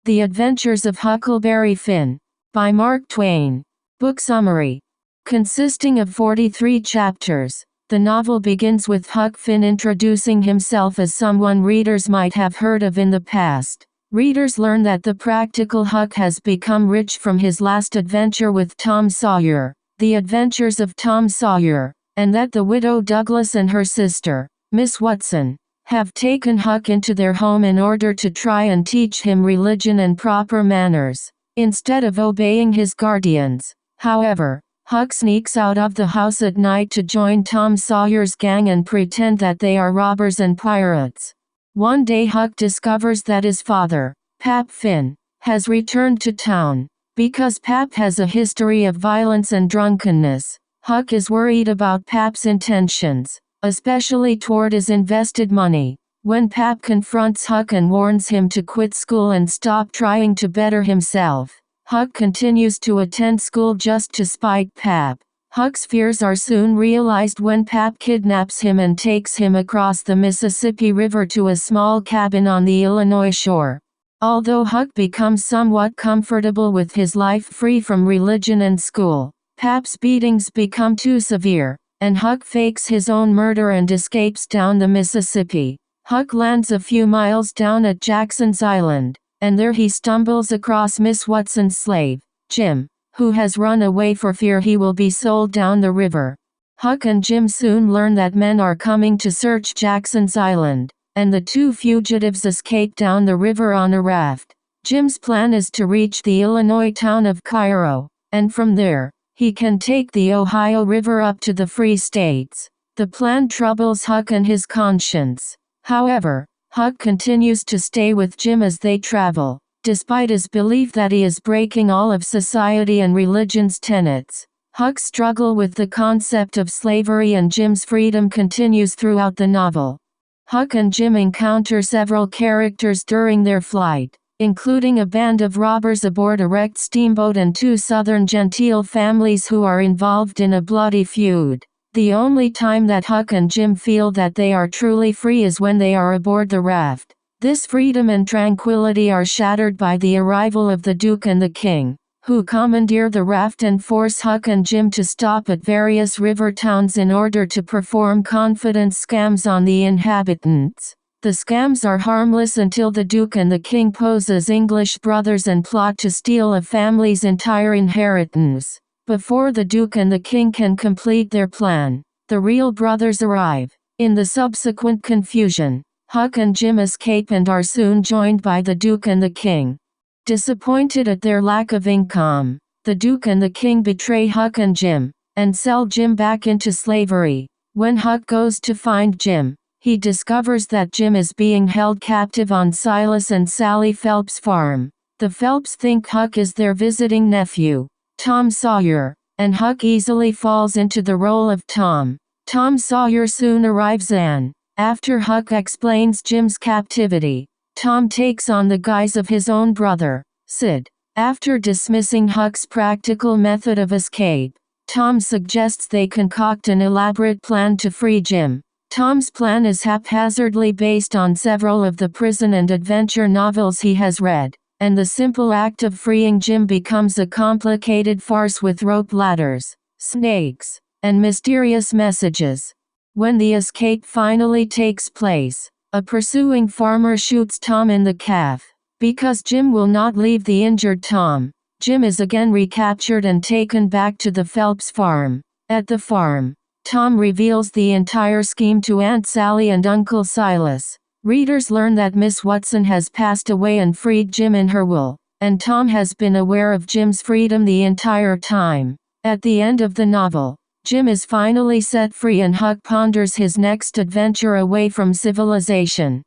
The Adventures of Huckleberry Finn, by Mark Twain. Book summary. Consisting of 43 chapters, the novel begins with Huck Finn introducing himself as someone readers might have heard of in the past. Readers learn that the practical Huck has become rich from his last adventure with Tom Sawyer, The Adventures of Tom Sawyer, and that the widow Douglas and her sister, Miss Watson, have taken Huck into their home in order to try and teach him religion and proper manners, instead of obeying his guardians. However, Huck sneaks out of the house at night to join Tom Sawyer's gang and pretend that they are robbers and pirates. One day Huck discovers that his father, Pap Finn, has returned to town. Because Pap has a history of violence and drunkenness, Huck is worried about Pap's intentions, especially toward his invested money. When Pap confronts Huck and warns him to quit school and stop trying to better himself, Huck continues to attend school just to spite Pap. Huck's fears are soon realized when Pap kidnaps him and takes him across the Mississippi River to a small cabin on the Illinois shore. Although Huck becomes somewhat comfortable with his life free from religion and school, Pap's beatings become too severe, and Huck fakes his own murder and escapes down the Mississippi. Huck lands a few miles down at Jackson's Island, and there he stumbles across Miss Watson's slave, Jim, who has run away for fear he will be sold down the river. Huck and Jim soon learn that men are coming to search Jackson's Island, and the two fugitives escape down the river on a raft. Jim's plan is to reach the Illinois town of Cairo, and from there, he can take the Ohio River up to the Free States. The plan troubles Huck and his conscience. However, Huck continues to stay with Jim as they travel, despite his belief that he is breaking all of society and religion's tenets. Huck's struggle with the concept of slavery and Jim's freedom continues throughout the novel. Huck and Jim encounter several characters during their flight, including a band of robbers aboard a wrecked steamboat and two southern genteel families who are involved in a bloody feud. The only time that Huck and Jim feel that they are truly free is when they are aboard the raft. This freedom and tranquility are shattered by the arrival of the Duke and the King, who commandeer the raft and force Huck and Jim to stop at various river towns in order to perform confidence scams on the inhabitants. The scams are harmless until the Duke and the King pose as English brothers and plot to steal a family's entire inheritance. Before the Duke and the King can complete their plan, the real brothers arrive. In the subsequent confusion, Huck and Jim escape and are soon joined by the Duke and the King. Disappointed at their lack of income, the Duke and the King betray Huck and Jim, and sell Jim back into slavery. When Huck goes to find Jim, he discovers that Jim is being held captive on Silas and Sally Phelps' farm. The Phelps think Huck is their visiting nephew, Tom Sawyer, and Huck easily falls into the role of Tom. Tom Sawyer soon arrives and, after Huck explains Jim's captivity, Tom takes on the guise of his own brother, Sid. After dismissing Huck's practical method of escape, Tom suggests they concoct an elaborate plan to free Jim. Tom's plan is haphazardly based on several of the prison and adventure novels he has read, and the simple act of freeing Jim becomes a complicated farce with rope ladders, snakes, and mysterious messages. When the escape finally takes place, a pursuing farmer shoots Tom in the calf. Because Jim will not leave the injured Tom, Jim is again recaptured and taken back to the Phelps farm. At the farm, Tom reveals the entire scheme to Aunt Sally and Uncle Silas. Readers learn that Miss Watson has passed away and freed Jim in her will, and Tom has been aware of Jim's freedom the entire time. At the end of the novel, Jim is finally set free and Huck ponders his next adventure away from civilization.